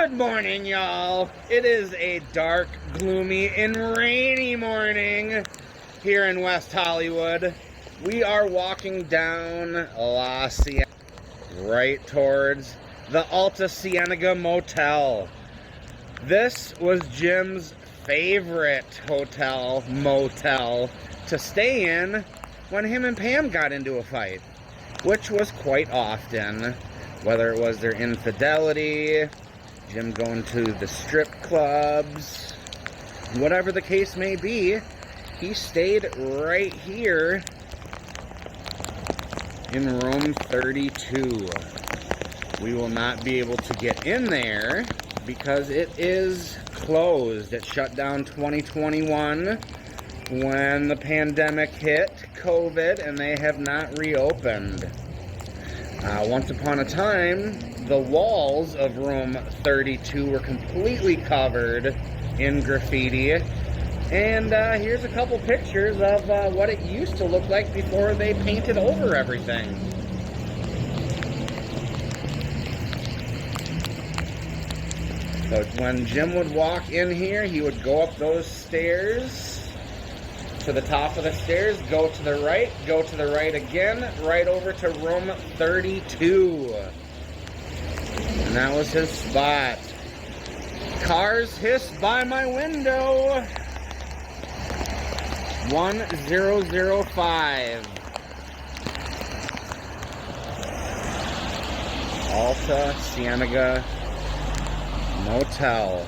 Good morning, y'all. It is a dark, gloomy, and rainy morning here in West Hollywood. We are walking down La Cienega, right towards the Alta Cienega Motel. This was Jim's favorite motel to stay in when him and Pam got into a fight, which was quite often, whether it was their infidelity, Jim going to the strip clubs, whatever the case may be. He stayed right here in room 32. We will not be able to get in there because it is closed. It shut down 2021 when the pandemic hit, COVID, and they have not reopened. Once upon a time, the walls of room 32 were completely covered in graffiti. And here's a couple pictures of what it used to look like before they painted over everything. So when Jim would walk in here, he would go up those stairs to the top of the stairs, go to the right again, right over to room 32. And that was his spot. Cars hiss by my window. 1005. Alta Cienega Motel.